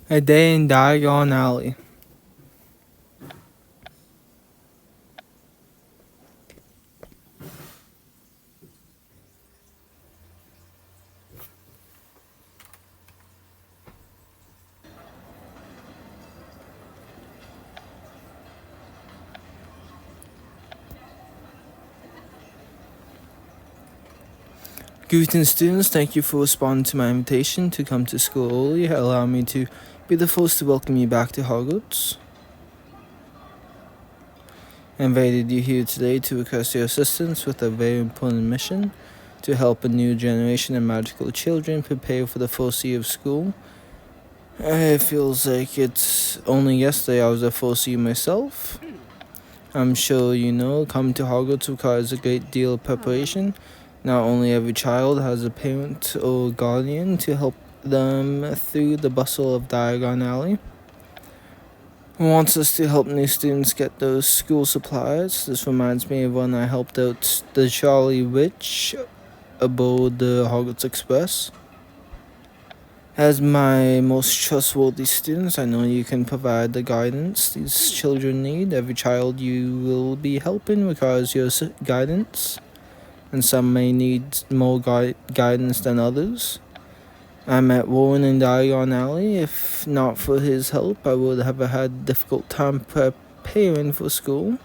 A day in Diagon Alley. Greetings, students. Thank you for responding to my invitation to come to school early. Allow me to be the first to welcome you back to Hogwarts. I invited you here today to request your assistance with a very important mission to help a new generation of magical children prepare for the first year of school. It feels like it's only yesterday I was at first year myself. I'm sure you know, coming to Hogwarts requires a great deal of preparation. Not only every child has a parent or guardian to help them through the bustle of Diagon Alley. Wants us to help new students get those school supplies. This reminds me of when I helped out the Charlie Rich aboard the Hogwarts Express. As my most trustworthy students, I know you can provide the guidance these children need. Every child you will be helping requires your guidance, and some may need more guidance than others. I met Warren in Diagon Alley. If not for his help, I would have had a difficult time preparing for school.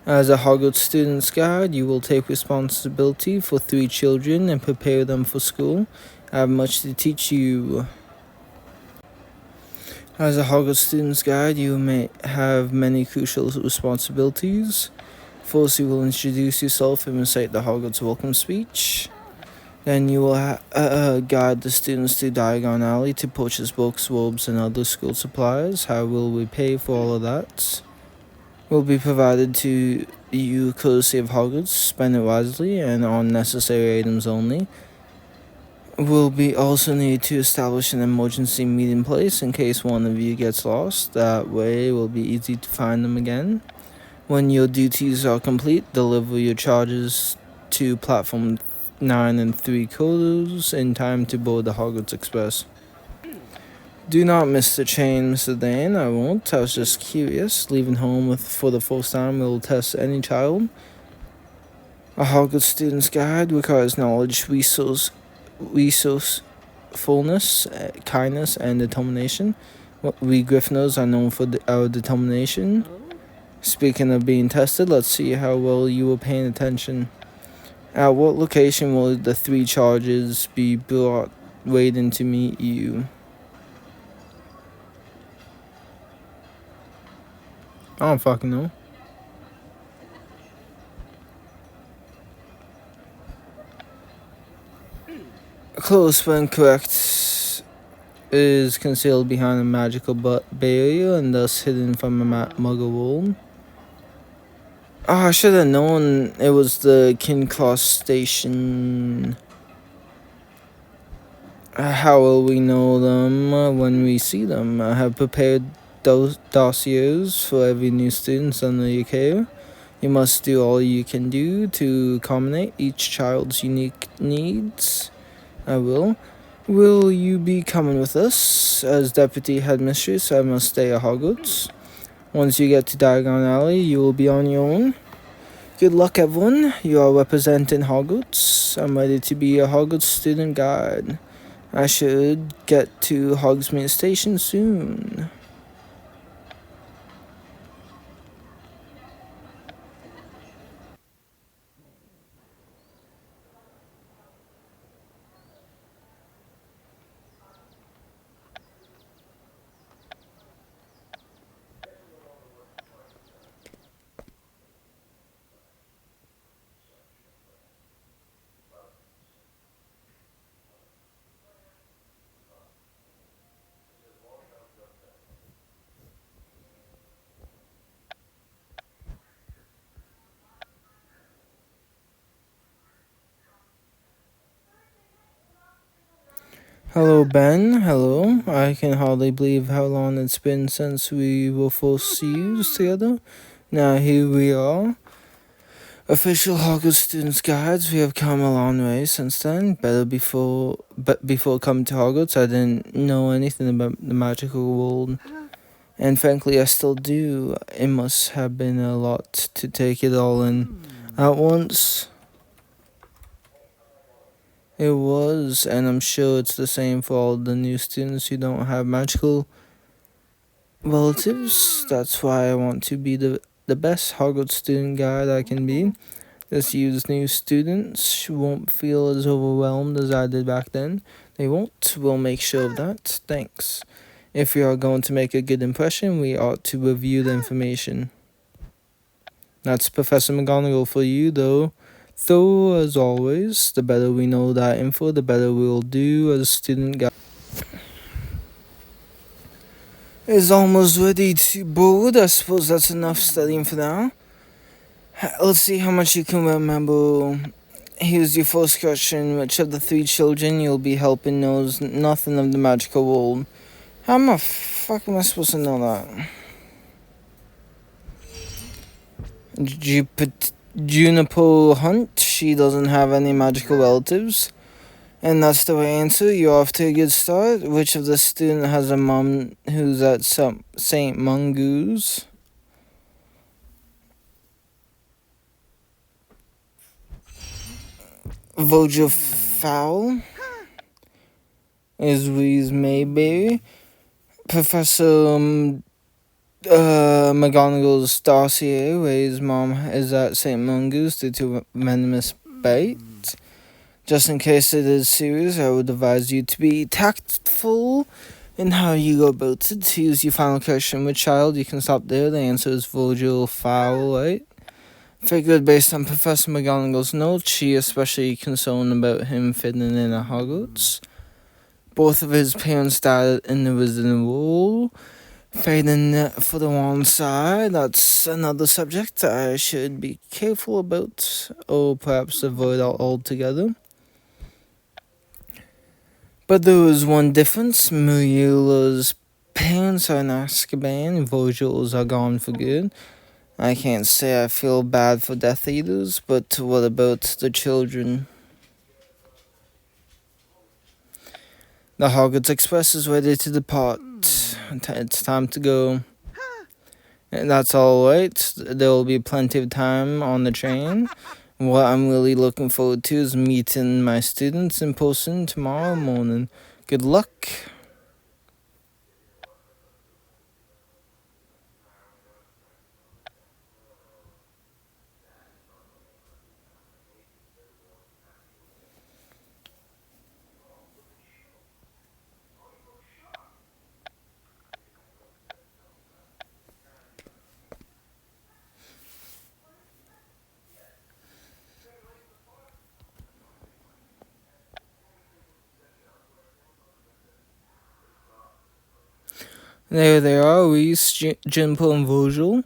As a Hogwarts student's guide, you will take responsibility for 3 children and prepare them for school. I have much to teach you. As a Hogwarts student's guide, you may have many crucial responsibilities. First, you will introduce yourself and recite the Hogwarts welcome speech. Then you will guide the students to Diagon Alley to purchase books, robes, and other school supplies. How will we pay for all of that? Will be provided to you courtesy of Hogwarts. Spend it wisely and on necessary items only. Will be also need to establish an emergency meeting place in case one of you gets lost. That way it will be easy to find them again. When your duties are complete, deliver your charges to platform 9 and 3/4 in time to board the Hogwarts Express. Do not miss the train, Mr. Dane. I won't. I was just curious. Leaving home for the first time will test any child. A Hogwarts student's guide requires knowledge, resourcefulness, kindness, and determination. We Gryffindors are known for our determination. Speaking of being tested, let's see how well you were paying attention. At what location will the 3 charges be brought waiting to meet you? I don't fucking know. Close but incorrect is concealed behind a magical barrier and thus hidden from a muggle world. I should have known it was the Kincross station. How will we know them when we see them? I have prepared dossiers for every new student under your care. You must do all you can do to accommodate each child's unique needs. I will. Will you be coming with us? As deputy headmistress, I must stay at Hogwarts. Once you get to Diagon Alley, you will be on your own. Good luck, everyone. You are representing Hogwarts. I'm ready to be a Hogwarts student guide. I should get to Hogsmeade Station soon. Hello, Ben. Hello. I can hardly believe how long it's been since we were first used together. Now here we are. Official Hogwarts Students Guides, we have come a long way since then. But before coming to Hogwarts, I didn't know anything about the magical world. And frankly, I still do. It must have been a lot to take it all in at once. It was, and I'm sure it's the same for all the new students who don't have magical relatives. That's why I want to be the best Hogwarts student guide I can be. This year's new students won't feel as overwhelmed as I did back then. They won't. We'll make sure of that. Thanks. If we are going to make a good impression, we ought to review the information. That's Professor McGonagall for you, though. Though, as always, the better we know that info, the better we'll do as student guide. Is almost ready to board. I suppose that's enough studying for now. Let's see how much you can remember. Here's your first question. Which of the three children you'll be helping knows nothing of the magical world? How the fuck am I supposed to know that? Juniper Hunt, she doesn't have any magical relatives. And that's the right answer. You're off to a good start. Which of the student has a mom who's at St. Mungo's? Voja Fowl is Louise Mayberry. Professor McGonagall's dossier, Ray's mom is at St. Mungo's due to a venomous bite. Just in case it is serious, I would advise you to be tactful in how you go about it. To use your final question with child, you can stop there. The answer is Virgil Fowl, right? Figured based on Professor McGonagall's notes, she especially concerned about him fitting in at Hogwarts. Both of his parents died in the Wizarding World. Fading for the wrong side, that's another subject I should be careful about, or perhaps avoid altogether. But there was one difference. Muriela's parents are in Azkaban, Virgil's are gone for good. I can't say I feel bad for Death Eaters, but what about the children? The Hogwarts Express is ready to depart. It's time to go. And that's alright. There will be plenty of time on the train. What I'm really looking forward to is meeting my students in person tomorrow morning. Good luck. There they are, Reese, Jimpo, and Virgil.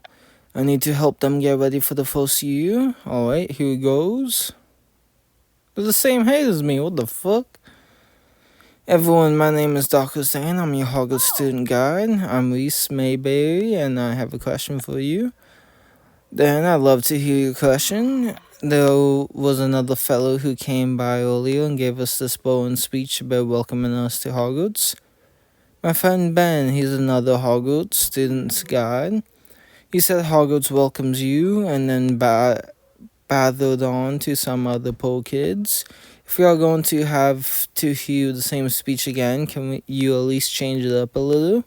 I need to help them get ready for the first year. Alright, here goes. They're the same height as me, what the fuck? Everyone, my name is Dr. Zane. I'm your Hogwarts student guide. I'm Reese Mayberry, and I have a question for you. Then I'd love to hear your question. There was another fellow who came by earlier and gave us this boring speech about welcoming us to Hogwarts. My friend Ben, he's another Hogwarts student's guide. He said Hogwarts welcomes you, and then battered on to some other poor kids. If we are going to have to hear the same speech again, can you at least change it up a little?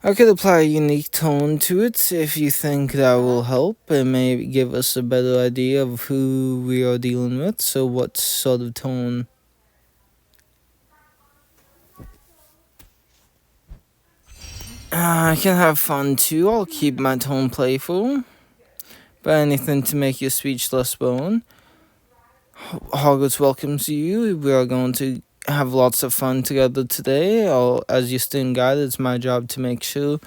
I could apply a unique tone to it if you think that will help. It may give us a better idea of who we are dealing with. So what sort of tone? I can have fun too. I'll keep my tone playful. But anything to make your speech less boring. Hogwarts welcomes you. We are going to have lots of fun together today. As your student guide, it's my job to make sure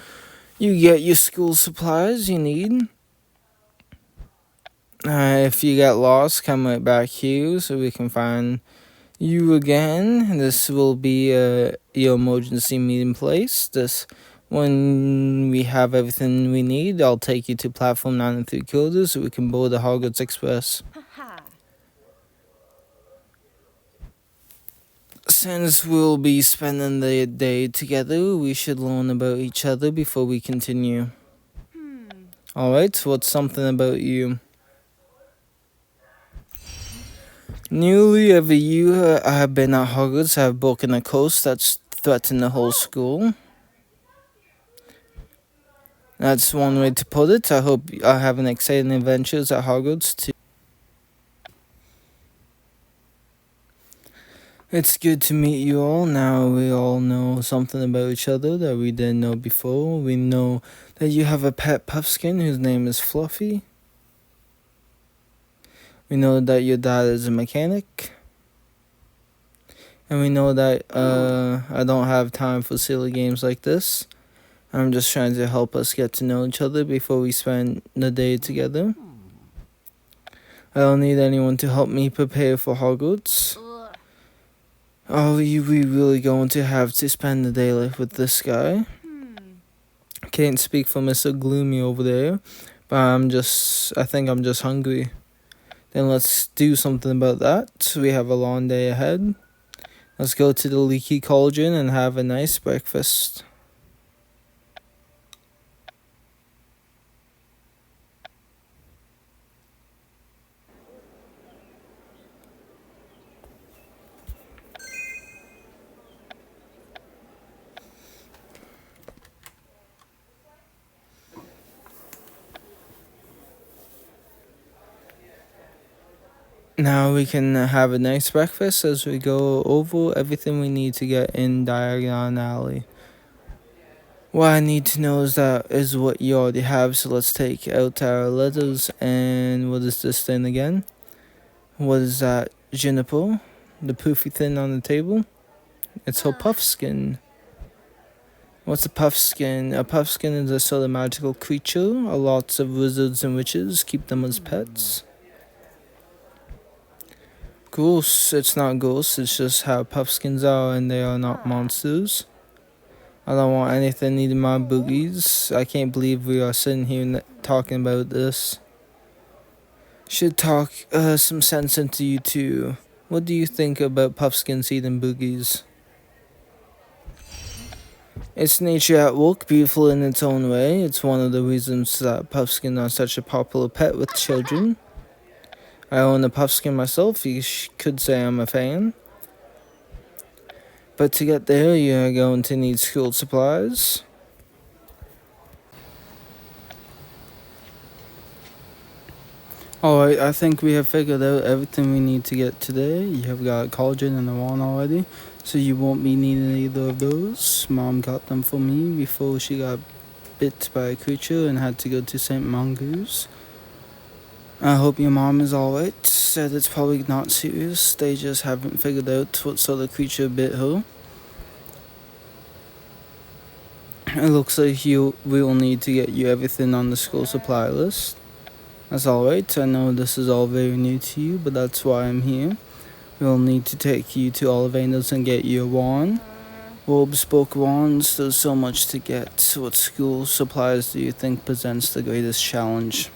you get your school supplies you need. If you get lost, come right back here so we can find you again. This will be your emergency meeting place. This When we have everything we need, I'll take you to platform 9 and 3/4 so we can board the Hogwarts Express. Since we'll be spending the day together, we should learn about each other before we continue. Alright, what's something about you? Nearly every year I have been at Hogwarts, I have broken a curse that's threatened the whole school. That's one way to put it. I hope I have an exciting adventures at Hogwarts too. It's good to meet you all. Now we all know something about each other that we didn't know before. We know that you have a pet puffskin whose name is Fluffy. We know that your dad is a mechanic. And we know that I don't have time for silly games like this. I'm just trying to help us get to know each other before we spend the day together. I don't need anyone to help me prepare for Hogwarts. Are we really going to have to spend the day with this guy? Can't speak for Mr. Gloomy over there, but I think I'm just hungry. Then let's do something about that. We have a long day ahead. Let's go to the Leaky Cauldron and have a nice breakfast. Now we can have a nice breakfast as we go over everything we need to get in Diagon Alley. What I need to know is what you already have, so let's take out our letters. And what is this thing again? What is that? Juniper? The poofy thing on the table? It's her puffskin. What's a puffskin? A puffskin is a sort of magical creature. Lots of wizards and witches keep them as pets. Ghosts, it's not ghosts, it's just how puffskins are, and they are not monsters. I don't want anything needing my boogies. I can't believe we are sitting here talking about this. Should talk some sense into you too. What do you think about puffskins eating boogies? It's nature at work, beautiful in its own way. It's one of the reasons that puffskins are such a popular pet with children. I own a puffskin myself, you could say I'm a fan. But to get there, you're going to need school supplies. Alright, I think we have figured out everything we need to get today. You have got a cauldron and a wand already, so you won't be needing either of those. Mom got them for me before she got bit by a creature and had to go to St. Mongoose. I hope your mom is alright. Said it's probably not serious. They just haven't figured out what sort of creature bit her. It looks like we'll need to get you everything on the school supply list. That's alright. I know this is all very new to you, but that's why I'm here. We'll need to take you to Ollivander's and get you a wand. Robes, book, wands, there's so much to get. What school supplies do you think presents the greatest challenge?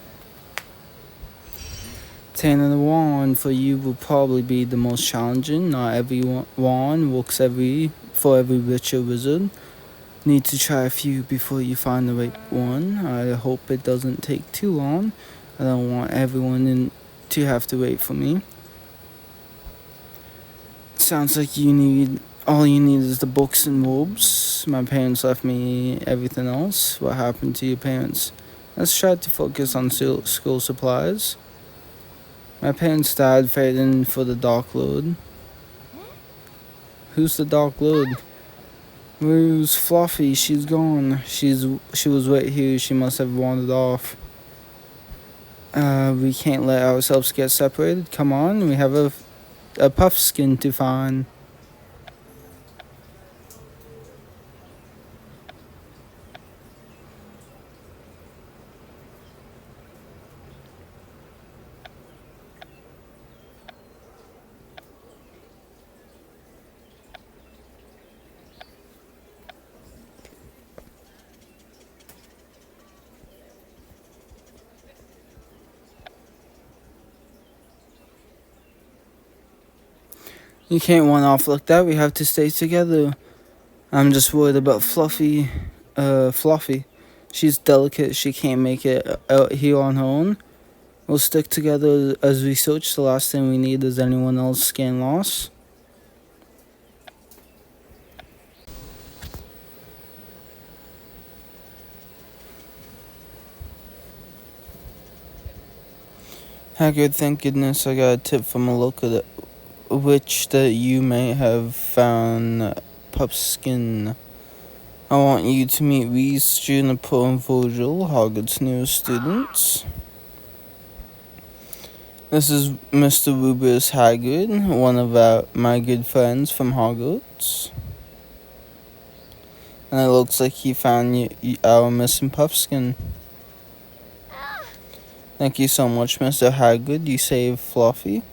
Obtaining a wand for you will probably be the most challenging. Not every wand works for every witch or wizard. Need to try a few before you find the right one. I hope it doesn't take too long. I don't want everyone to have to wait for me. Sounds like all you need is the books and robes. My parents left me everything else. What happened to your parents? Let's try to focus on school supplies. My parents died fighting for the Dark Lord. Who's the Dark Lord? Where's Fluffy? She's gone. She was right here. She must have wandered off. We can't let ourselves get separated. Come on, we have a puffskin to find. You can't run off like that. We have to stay together. I'm just worried about Fluffy. She's delicate. She can't make it out here on her own. We'll stick together as we search. The last thing we need is anyone else getting lost. Hagrid, thank goodness I got a tip from a local witch that you may have found Puffskin. I want you to meet Reese, Juniper, and Virgil, Hogwarts' newest students. This is Mr. Rubius Hagrid, one of my good friends from Hogwarts. And it looks like he found our missing Puffskin. Thank you so much, Mr. Hagrid. You saved Fluffy.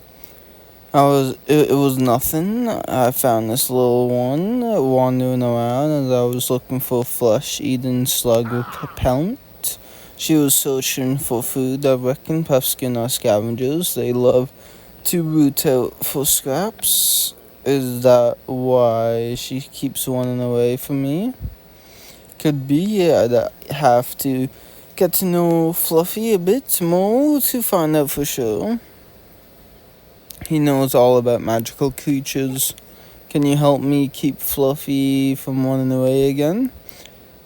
It was nothing. I found this little one wandering around as I was looking for a flesh-eating slug repellent. She was searching for food. I reckon Puffskin are scavengers. They love to root out for scraps. Is that why she keeps running away from me? Could be, yeah. I have to get to know Fluffy a bit more to find out for sure. He knows all about magical creatures. Can you help me keep Fluffy from running away again?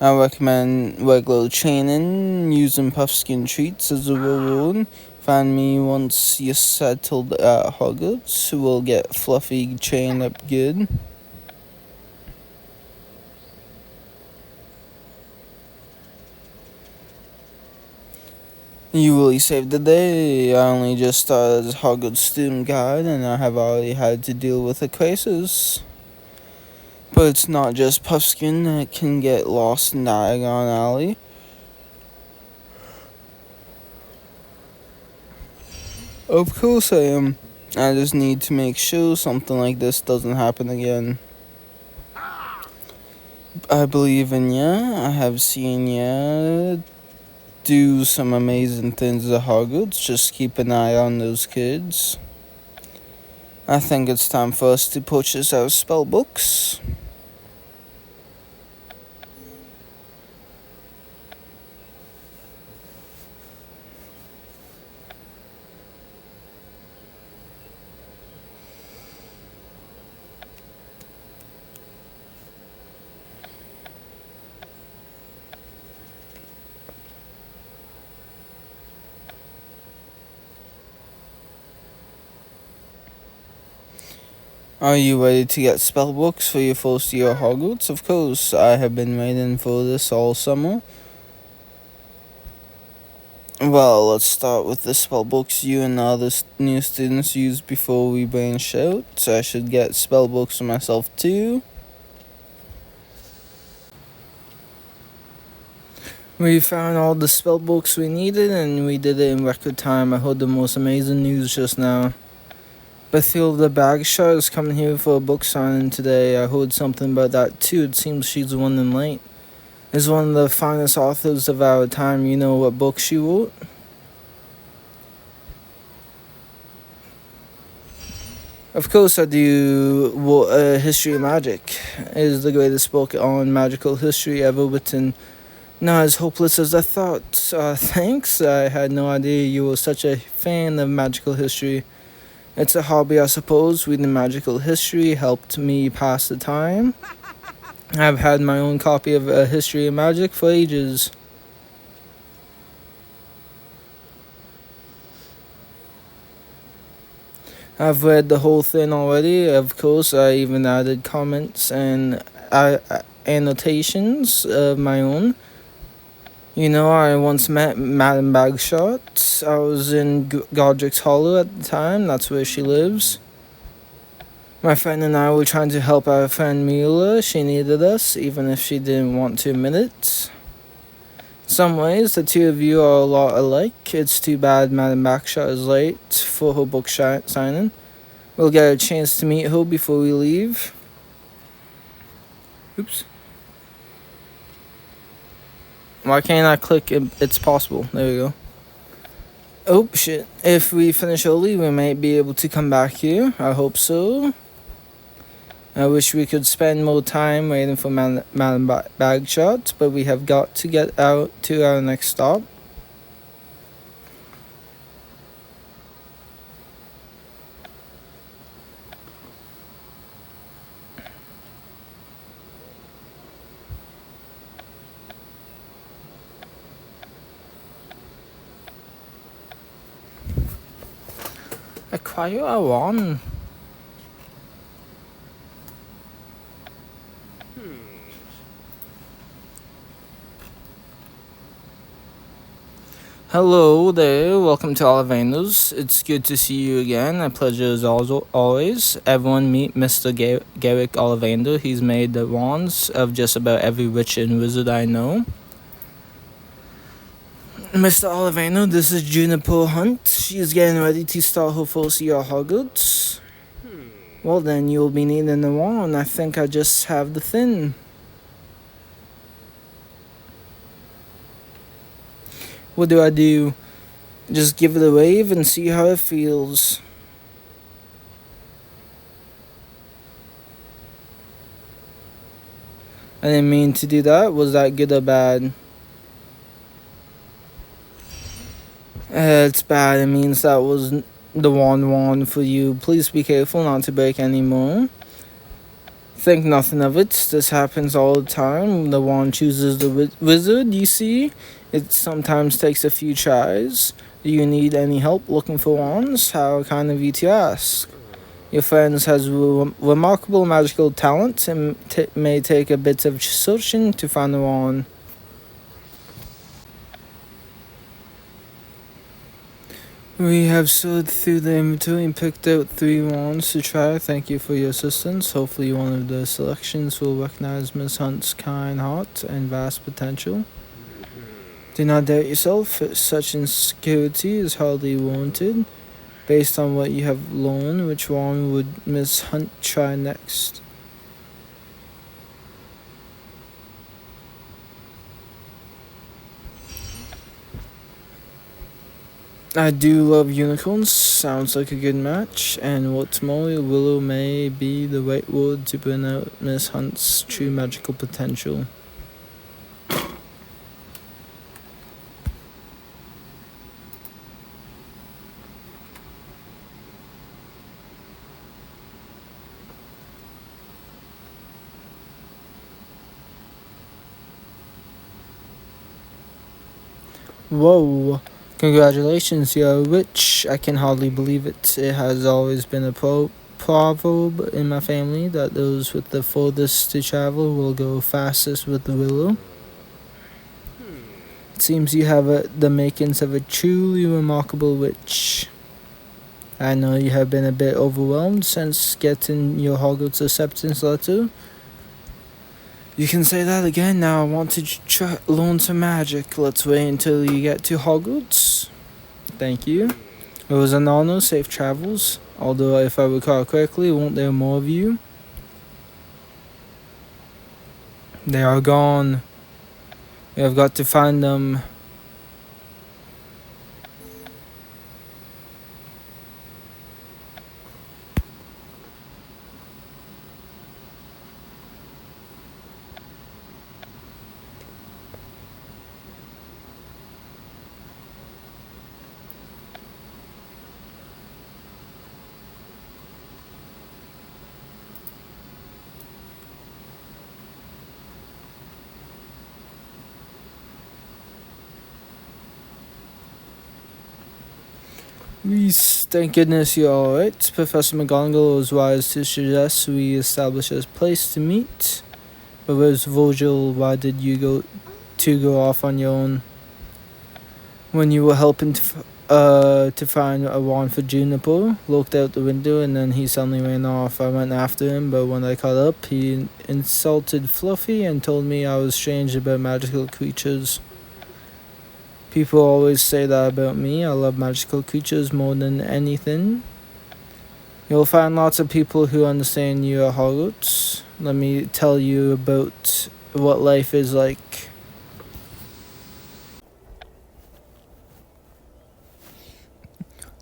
I recommend regular training, using Puffskin treats as a reward. Find me once you're settled at Hogwarts. We'll get Fluffy trained up good. You really saved the day. I only just started as Hogwarts student guide and I have already had to deal with a crisis. But it's not just Puffskin that can get lost in Diagon Alley. Of course I am. I just need to make sure something like this doesn't happen again. I believe in ya. I have seen ya do some amazing things at Hogwarts. Just keep an eye on those kids. I think it's time for us to purchase our spell books. Are you ready to get spell books for your first year at Hogwarts? Of course, I have been waiting for this all summer. Well, let's start with the spell books you and the other new students use before we branch out. I should get spell books for myself too. We found all the spell books we needed and we did it in record time. I heard the most amazing news just now. Bathilda Bagshot is coming here for a book signing today. I heard something about that too. It seems she's running late. Is one of the finest authors of our time. You know what book she wrote? Of course I do. History of Magic is the greatest book on magical history ever written. Not as hopeless as I thought. Thanks. I had no idea you were such a fan of magical history. It's a hobby, I suppose. Reading magical history helped me pass the time. I've had my own copy of A History of Magic for ages. I've read the whole thing already. Of course, I even added comments and annotations of my own. You know, I once met Madame Bagshot. I was in Godric's Hollow at the time. That's where she lives. My friend and I were trying to help our friend Mila. She needed us, even if she didn't want to admit it. In some ways, the two of you are a lot alike. It's too bad Madame Bagshot is late for her book signing. We'll get a chance to meet her before we leave. Oops. Why can't I click it's possible? There we go. Oh, shit. If we finish early, we might be able to come back here. I hope so. I wish we could spend more time waiting for Madam Bagshot, but we have got to get out to our next stop. Acquire a wand. Hello there, welcome to Olivando's. It's good to see you again. A pleasure as always. Everyone meet Mr. Garrick Olivando. He's made the wands of just about every witch and wizard I know. Mr. Olivando, this is Juniper Hunt. She's getting ready to start her first year at Hogwarts. Well then, you'll be needing the wand. I think I just have the thing. What do I do? Just give it a wave and see how it feels. I didn't mean to do that. Was that good or bad? It's bad. It means that was the wand for you. Please be careful not to break any more. Think nothing of it. This happens all the time. The wand chooses the wizard, you see. It sometimes takes a few tries. Do you need any help looking for wands? How kind of you to ask. Your friend has remarkable magical talent and may take a bit of searching to find the wand. We have sorted through the inventory and picked out 3 wands to try. Thank you for your assistance. Hopefully one of the selections will recognize Miss Hunt's kind heart and vast potential. Do not doubt yourself. Such insecurity is hardly warranted. Based on what you have learned, which wand would Miss Hunt try next? I do love unicorns. Sounds like a good match. And what's more, Willow may be the right word to bring out Miss Hunt's true magical potential. Whoa! Congratulations, you're a witch. I can hardly believe it. It has always been a proverb in my family that those with the furthest to travel will go fastest with the willow. It seems you have the makings of a truly remarkable witch. I know you have been a bit overwhelmed since getting your Hogwarts acceptance letter. You can say that again. Now I want to learn some magic. Let's wait until you get to Hogwarts. Thank you. It was an honor. Safe travels. Although, if I recall correctly, weren't there more of you? They are gone. We have got to find them. Reese, thank goodness you're alright. Professor McGonagall was wise to suggest we establish a place to meet. But where's Virgil? Why did you go off on your own? When you were helping to find a wand for Juniper, looked out the window and then he suddenly ran off. I went after him, but when I caught up, he insulted Fluffy and told me I was strange about magical creatures. People always say that about me. I love magical creatures more than anything. You'll find lots of people who understand you at Hogwarts. Let me tell you about what life is like.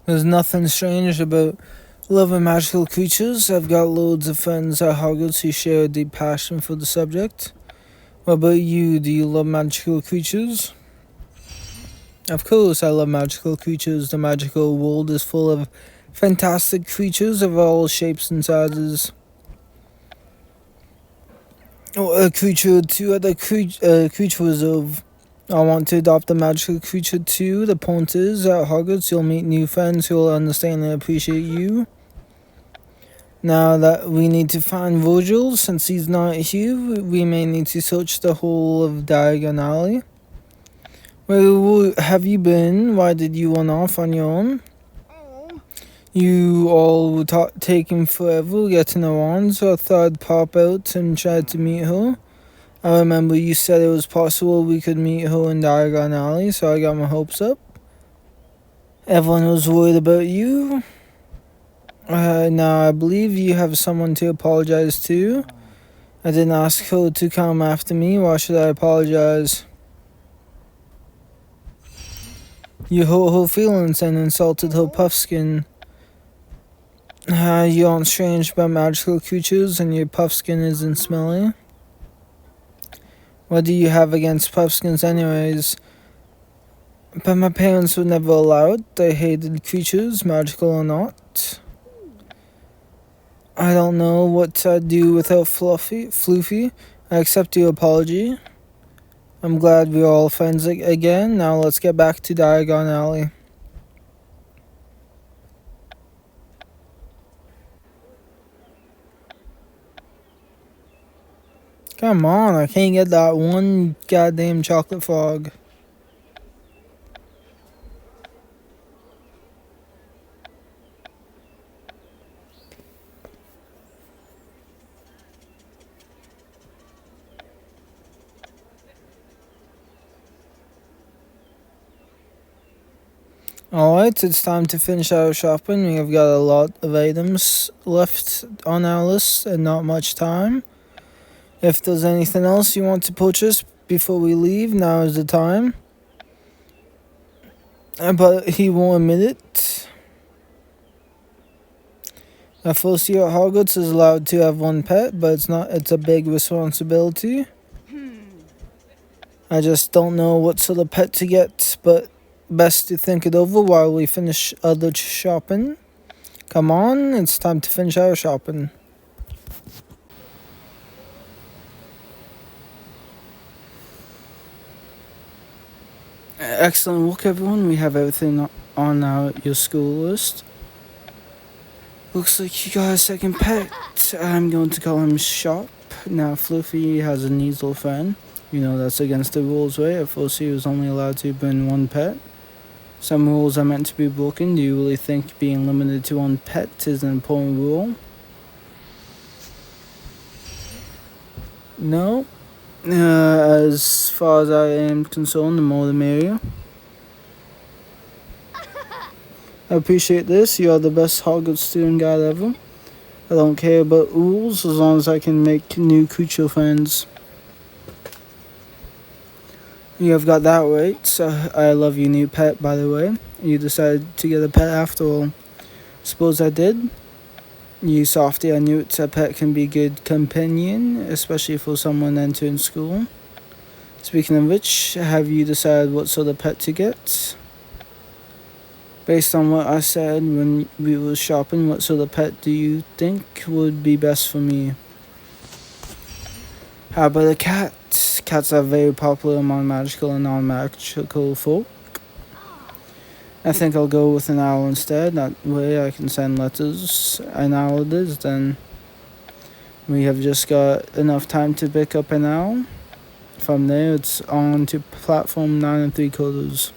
There's nothing strange about Loving magical creatures. I've got loads of friends at Hogwarts who share a deep passion for the subject. What about you? Do you love magical creatures? Of course, I love magical creatures. The magical world is full of fantastic creatures of all shapes and sizes. A creature too at the creature reserve. I want to adopt a magical creature too. The point is, at Hogwarts, you'll meet new friends who will understand and appreciate you. Now that we need to find Virgil, since he's not here, we may need to search the whole of Diagon Alley. Where have you been? Why did you run off on your own? You all were taking forever getting around, so I thought I'd pop out and try to meet her. I remember you said it was possible we could meet her in Diagon Alley, so I got my hopes up. Everyone was worried about you. Now I believe you have someone to apologize to. I didn't ask her to come after me. Why should I apologize? You hurt her feelings and insulted her puffskin. You aren't strange about magical creatures, and your puffskin isn't smelly. What do you have against puffskins anyways? But my parents would never allow it. They hated creatures, magical or not. I don't know what I'd do without Floofy. I accept your apology. I'm glad we're all friends again. Now let's get back to Diagon Alley. Come on, I can't get that one goddamn chocolate frog. Alright, it's time to finish our shopping. We have got a lot of items left on our list and not much time. If there's anything else you want to purchase before we leave, now is the time. But he won't admit it. A first year at Hogwarts is allowed to have one pet, but it's a big responsibility. I just don't know what sort of pet to get, but best to think it over while we finish other shopping. Come on, it's time to finish our shopping. Excellent work, everyone. We have everything on your school list. Looks like you got a second pet. I'm going to call him Shop. Now, Fluffy has an easel friend. You know that's against the rules, right? At first, he was only allowed to bring one pet. Some rules are meant to be broken. Do you really think being limited to one pet is an important rule? No. As far as I am concerned, the more the merrier. I appreciate this. You are the best Hogwarts student guide ever. I don't care about rules as long as I can make new creature friends. You have got that right. So I love your new pet, by the way. You decided to get a pet after all. Suppose I did. You softy, I knew a pet can be a good companion, especially for someone entering school. Speaking of which, have you decided what sort of pet to get? Based on what I said when we were shopping, what sort of pet do you think would be best for me? How about a cat? Cats are very popular among magical and non-magical folk. I think I'll go with an owl instead. That way I can send letters. An owl it is, then we have just got enough time to pick up an owl. From there, it's on to platform 9 3/4.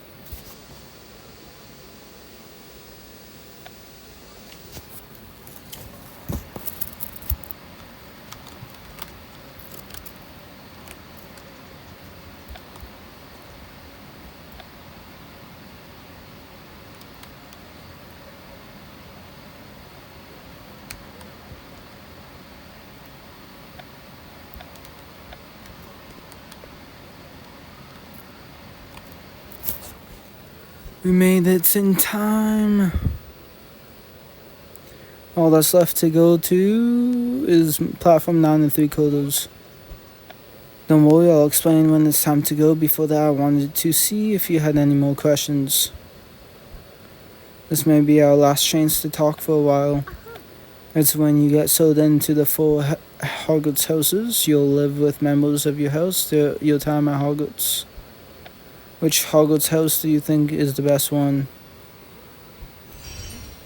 We made it in time. All that's left to go to is platform 9 and 3/4. Don't worry, I'll explain when it's time to go. Before that, I wanted to see if you had any more questions. This may be our last chance to talk for a while. It's when you get sold into the 4 Hogwarts houses. You'll live with members of your house throughout your time at Hogwarts. Which Hogwarts house do you think is the best one?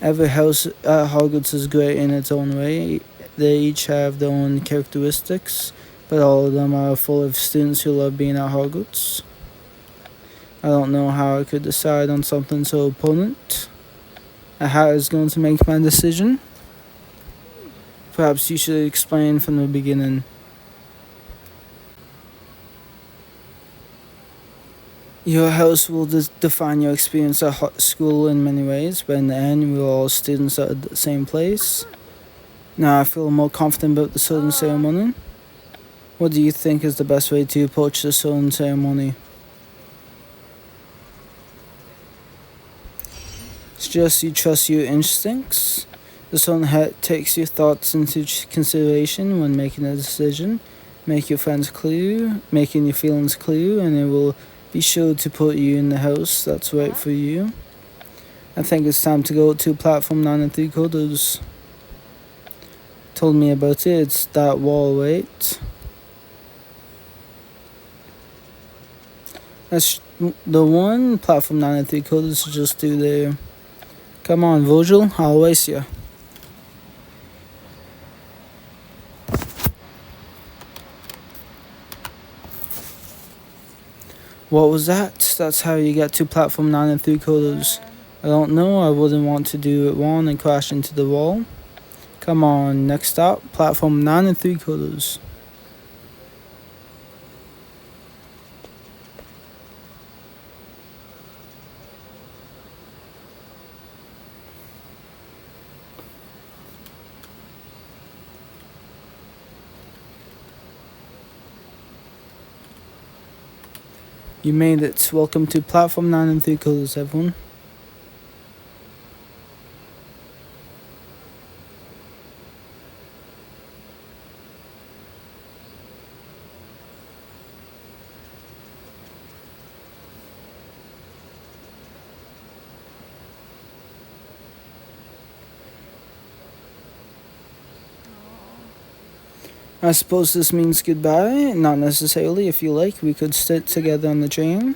Every house at Hogwarts is great in its own way. They each have their own characteristics, but all of them are full of students who love being at Hogwarts. I don't know how I could decide on something so important. How is going to make my decision? Perhaps you should explain from the beginning. Your house will define your experience at school in many ways, but in the end, we're all students at the same place. Now I feel more confident about the sorting ceremony. What do you think is the best way to approach the sorting ceremony? Suggest you trust your instincts. The sorting hat takes your thoughts into consideration when making a decision. Make your friends clear, making your feelings clear, and it will be sure to put you in the house that's right for you. I think it's time to go to platform 9 and 3/4. Told me about it. It's that wall, right? That's the one. Platform 9 and 3/4 just do there. Come on, Virgil, I'll race you. What was that? That's how you get to platform 9 and 3/4. I don't know, I wouldn't want to do it wrong and crash into the wall. Come on, next stop, platform 9 and 3/4. You made it. Welcome to platform 9 and 3/4, everyone. I suppose this means goodbye. Not necessarily. If you like, we could sit together on the train.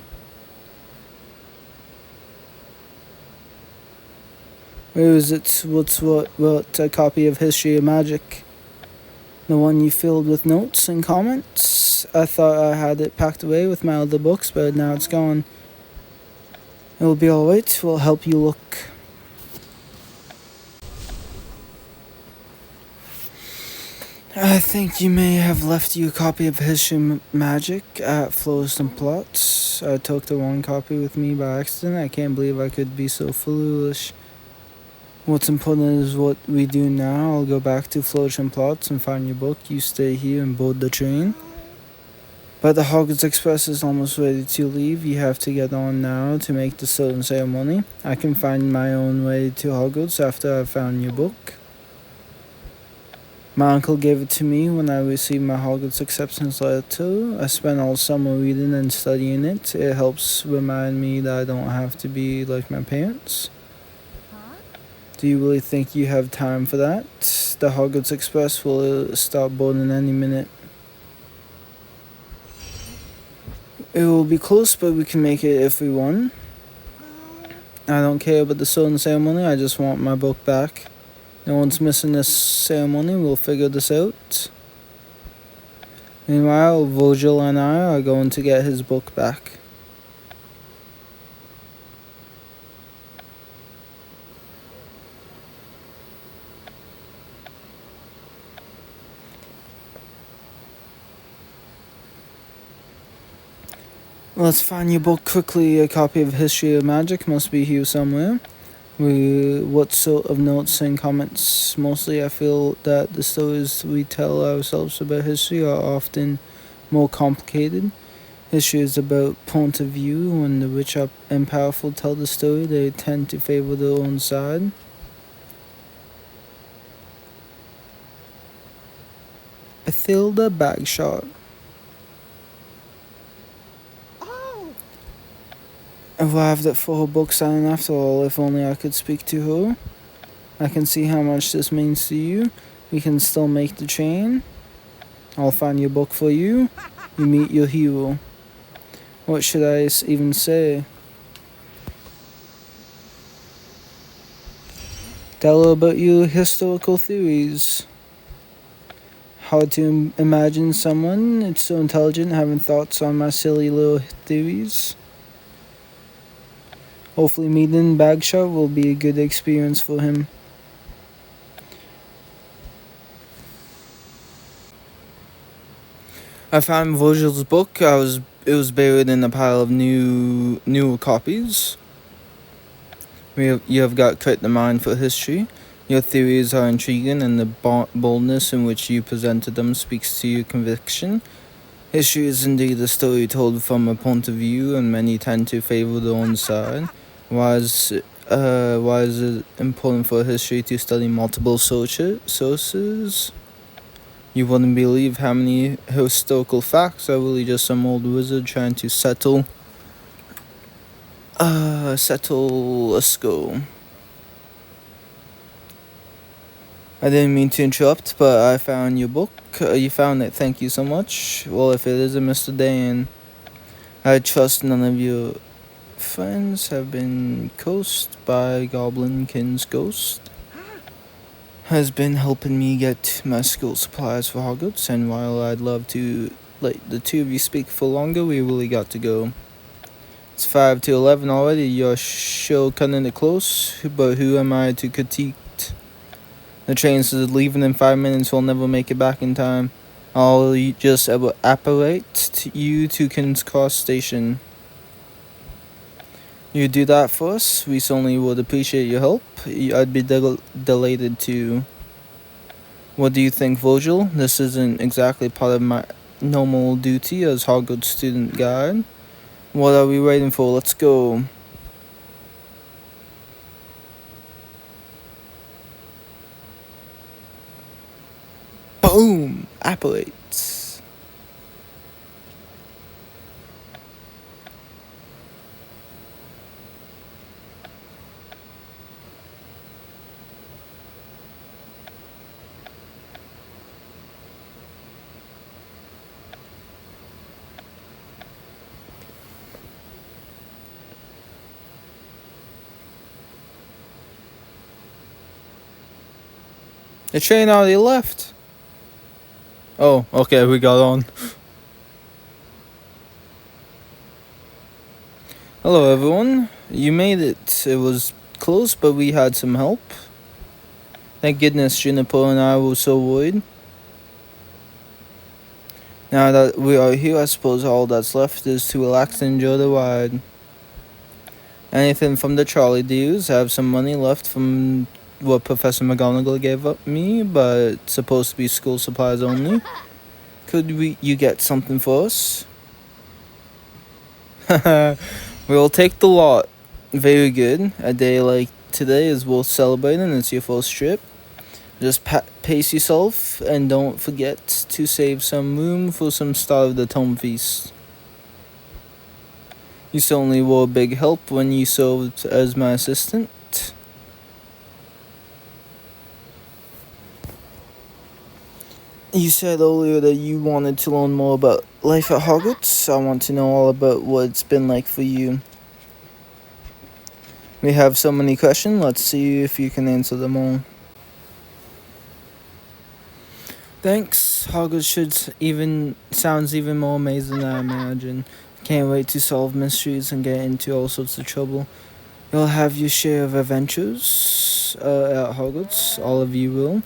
Where is it? What a copy of History of Magic? The one you filled with notes and comments? I thought I had it packed away with my other books, but now it's gone. It will be alright. We'll help you look. I think you may have left you a copy of History Magic at Flows and Plots. I took the wrong copy with me by accident. I can't believe I could be so foolish. What's important is what we do now. I'll go back to Flourish and Plots and find your book. You stay here and board the train. But the Hogwarts Express is almost ready to leave. You have to get on now to make the sorting ceremony. I can find my own way to Hogwarts after I've found your book. My uncle gave it to me when I received my Hogwarts acceptance letter. I spent all summer reading and studying it. It helps remind me that I don't have to be like my parents. Do you really think you have time for that? The Hogwarts Express will start boarding any minute. It will be close, but we can make it if we want. I don't care about the sorting ceremony, I just want my book back. No one's missing this ceremony, we'll figure this out. Meanwhile, Virgil and I are going to get his book back. Let's find your book quickly. A copy of History of Magic must be here somewhere. What sort of notes and comments? Mostly I feel that the stories we tell ourselves about history are often more complicated. History is about point of view. When the rich and powerful tell the story, they tend to favor their own side. Ethilda Bagshot. Arrived at 4 signing after all. If only I could speak to her. I can see how much this means to you. We can still make the train. I'll find your book for you. You meet your hero. What should I even say? Tell her about your historical theories. How to imagine someone it's so intelligent having thoughts on my silly little theories. Hopefully meeting Bagshot will be a good experience for him. I found Virgil's book. It was buried in a pile of newer copies. You have got quite the mind for history. Your theories are intriguing, and the boldness in which you presented them speaks to your conviction. History is indeed a story told from a point of view, and many tend to favor their own side. Why is it important for history to study multiple sources? You wouldn't believe how many historical facts are really just some old wizard trying to settle a score. I didn't mean to interrupt, but I found your book. You found it. Thank you so much. Well, if it isn't Mr. Dan, I trust none of your friends have been cursed by Goblinkin's ghost. Has been helping me get my school supplies for Hogwarts, and while I'd love to let the two of you speak for longer, we really got to go. It's 5 to 11 already. Your show cutting it close, but who am I to critique? The train's leaving in 5 minutes. We'll never make it back in time. I'll just apparate you to King's Cross Station. You do that for us? We certainly would appreciate your help. I'd be delighted to. What do you think, Virgil? This isn't exactly part of my normal duty as Hogwarts student guide. What are we waiting for? Let's go. Boom! Apparates. The train already left. Oh, okay, we got on. Hello, everyone. You made it. It was close, but we had some help. Thank goodness Juniper and I were so worried. Now that we are here, I suppose all that's left is to relax and enjoy the ride. Anything from the trolley deals? I have some money left from what Professor McGonagall gave up me, but it's supposed to be school supplies only. Could you get something for us? We'll take the lot. Very good. A day like today is worth celebrating. It's your first trip. Just pace yourself and don't forget to save some room for some start of the Tome Feast. You certainly were a big help when you served as my assistant. You said earlier that you wanted to learn more about life at Hogwarts. I want to know all about what it's been like for you. We have so many questions. Let's see if you can answer them all. Thanks. Hogwarts sounds even more amazing than I imagined. Can't wait to solve mysteries and get into all sorts of trouble. You'll have your share of adventures at Hogwarts. All of you will.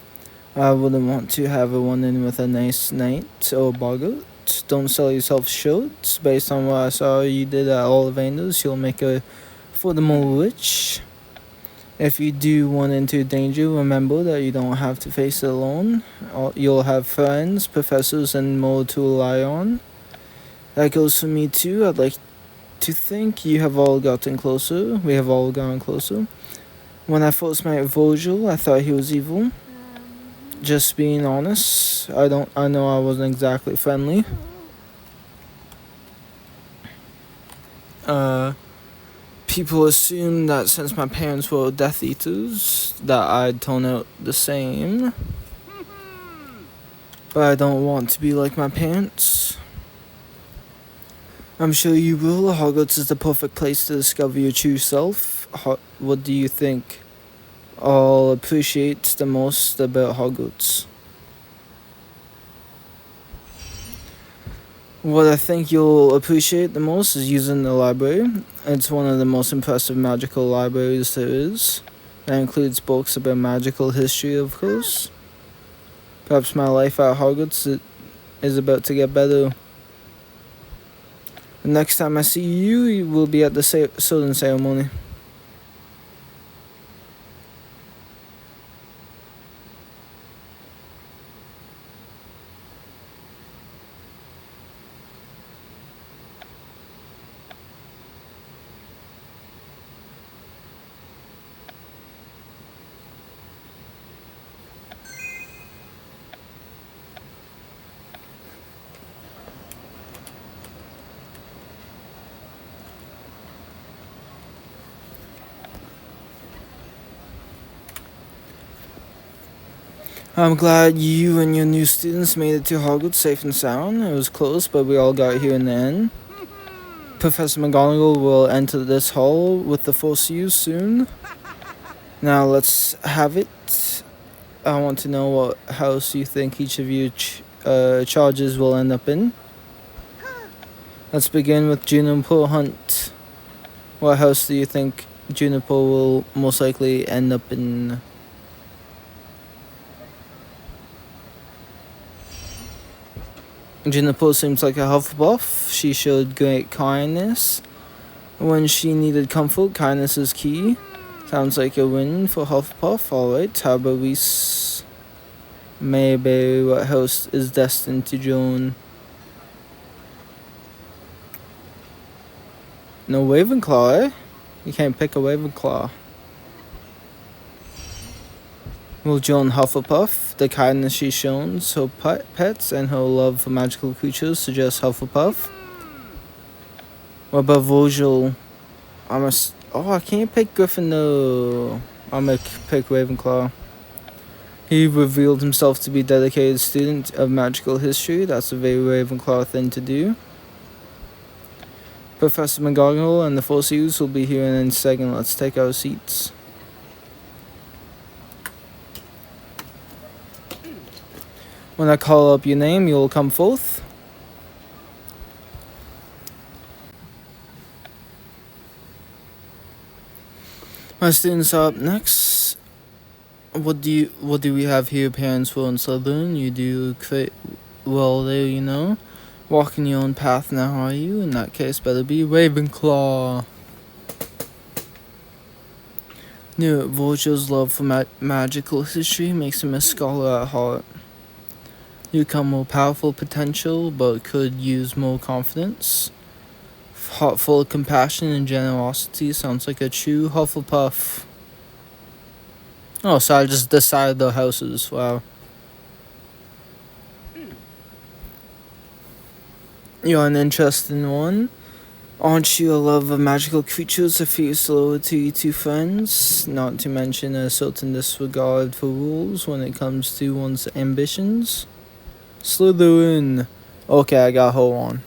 I wouldn't want to have a run-in with a nice knight or boggart. Don't sell yourself short. Based on what I saw you did at Ollivanders, you'll make a furthermore rich. If you do run into danger, remember that you don't have to face it alone. You'll have friends, professors, and more to rely on. That goes for me too. I'd like to think you have all gotten closer. We have all gotten closer. When I first met Virgil, I thought he was evil. just being honest. I know I wasn't exactly friendly. People assume that since my parents were Death Eaters, that I'd turn out the same. But I don't want to be like my parents. I'm sure you will. Hogwarts is the perfect place to discover your true self. What do you think I'll appreciate the most about Hogwarts? What I think you'll appreciate the most is using the library. It's one of the most impressive magical libraries there is. That includes books about magical history, of course. Perhaps my life at Hogwarts is about to get better. The next time I see you will be at the sorting ceremony. I'm glad you and your new students made it to Hogwarts safe and sound. It was close, but we all got here in the end. Professor McGonagall will enter this hall with the Force Use soon. Now let's have it. I want to know what house you think each of your charges will end up in. Let's begin with Juniper Hunt. What house do you think Juniper will most likely end up in? Juniper seems like a Hufflepuff. She showed great kindness. When she needed comfort, kindness is key. Sounds like a win for Hufflepuff. Alright, how about we maybe what house is destined to join? No Ravenclaw, eh? You can't pick a Ravenclaw. Will join Hufflepuff. The kindness she's shown her pets and her love for magical creatures suggest Hufflepuff. What about Virgil? I can't pick Gryffindor. I'm gonna pick Ravenclaw. He revealed himself to be a dedicated student of magical history. That's a very Ravenclaw thing to do. Professor McGonagall and the Force Use will be here in a second. Let's take our seats. When I call up your name, you'll come forth. My students are up next. What do we have here? Parents were in Slytherin. You do well there, you know. Walking your own path now, are you? In that case, better be Ravenclaw. Knew it. Virgil's love for magical history makes him a scholar at heart. You come with powerful potential, but could use more confidence. Heart full of compassion and generosity. Sounds like a true Hufflepuff. Oh, so I just decided the houses. Wow. You're an interesting one. Aren't you a lover of magical creatures, a fierce loyalty to your two friends? Not to mention a certain disregard for rules when it comes to one's ambitions? Slytherin. Okay, I got hold on.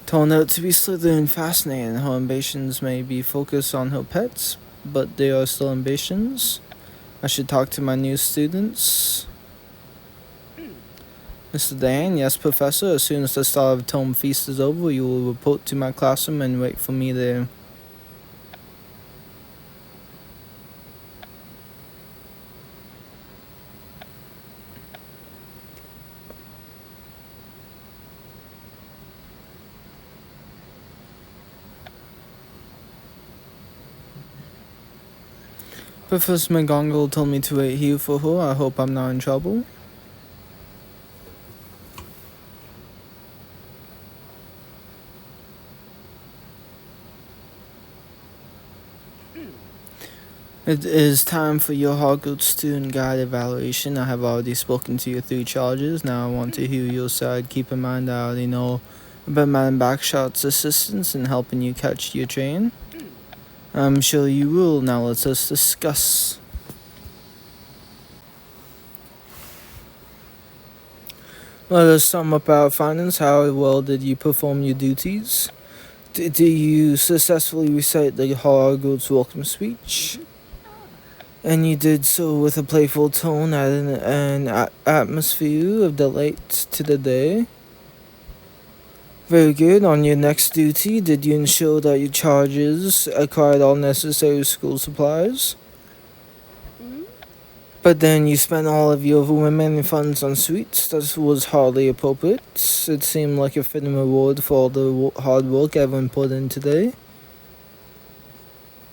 Turned out to be Slytherin. Fascinating. Her ambitions may be focused on her pets, but they are still ambitions. I should talk to my new students. Mr. Dan, yes, Professor. As soon as the start of term feast is over, you will report to my classroom and wait for me there. Professor McGonagall told me to wait here for her. I hope I'm not in trouble. It is time for your Hogwarts student guide evaluation. I have already spoken to your 3 charges. Now I want to hear your side. Keep in mind I already know about Madam Backshot's assistance in helping you catch your train. I'm sure you will. Now let us discuss. Let us sum up our findings. How well did you perform your duties? Did you successfully recite the Hogwarts welcome speech? And you did so with a playful tone, adding an atmosphere of delight to the day. Very good. On your next duty, did you ensure that your charges acquired all necessary school supplies? But then you spent all of your remaining funds on sweets. That was hardly appropriate. It seemed like a fitting reward for all the hard work everyone put in today.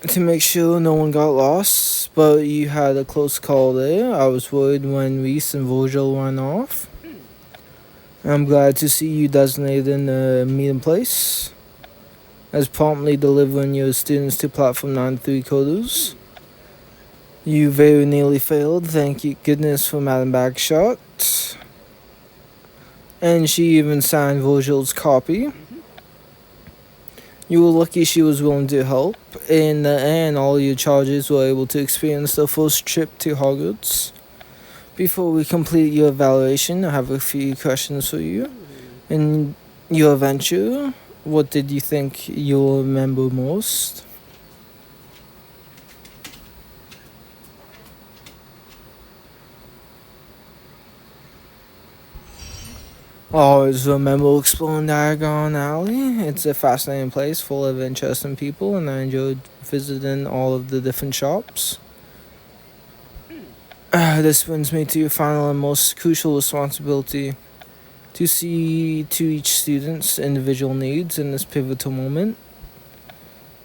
To make sure no one got lost, but you had a close call there. I was worried when Reese and Virgil ran off. I'm glad to see you designated in the meeting place, as promptly delivering your students to platform 93 coders. You very nearly failed, thank you goodness for Madam Bagshot. And she even signed Virgil's copy. You were lucky she was willing to help. In the end, all your charges were able to experience their first trip to Hogwarts. Before we complete your evaluation, I have a few questions for you. In your adventure, what did you think you'll remember most? I always remember exploring Diagon Alley. It's a fascinating place full of interesting people, and I enjoyed visiting all of the different shops. This brings me to your final and most crucial responsibility: to see to each student's individual needs in this pivotal moment.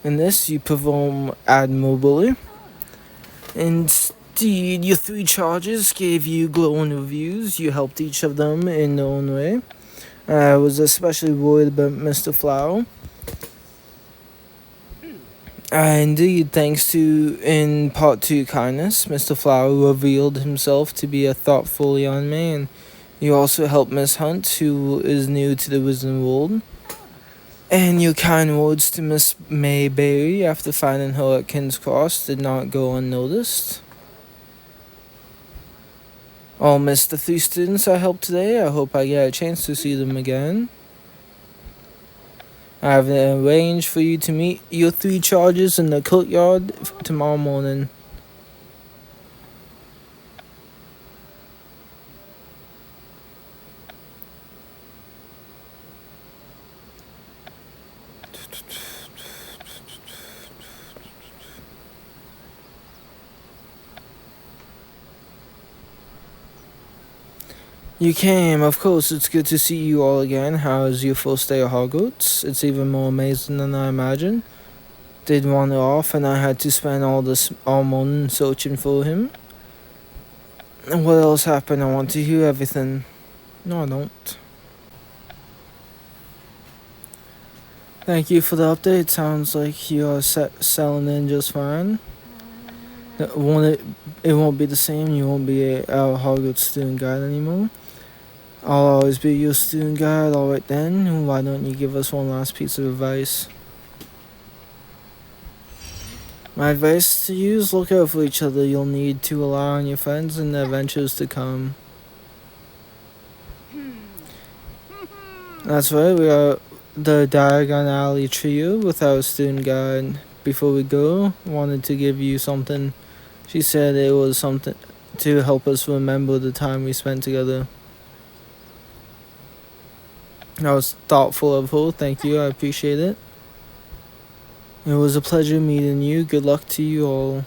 In this, you perform admirably. Indeed, your 3 charges gave you glowing reviews. You helped each of them in their own way. I was especially worried about Mr. Flower. Indeed, thanks to, in part to your kindness, Mr. Flower revealed himself to be a thoughtful young man. You also helped Miss Hunt, who is new to the Wizarding world. And your kind words to Miss Mayberry after finding her at King's Cross did not go unnoticed. I'll miss the 3 students I helped today. I hope I get a chance to see them again. I have arranged for you to meet your 3 charges in the courtyard tomorrow morning. You came, of course. It's good to see you all again. How is your first day at Hogwarts? It's even more amazing than I imagined. They'd wander off, and I had to spend all morning searching for him. And what else happened? I want to hear everything. No, I don't. Thank you for the update. Sounds like you are selling in just fine. It won't be the same. You won't be our Hogwarts student guide anymore. I'll always be your student guide. Alright then, why don't you give us one last piece of advice? My advice to you is look out for each other. You'll need to rely on your friends in the adventures to come. That's right, we are the Diagon Alley trio with our student guide. Before we go, wanted to give you something. She said it was something to help us remember the time we spent together. That was thoughtful of her. Thank you. I appreciate it. It was a pleasure meeting you. Good luck to you all.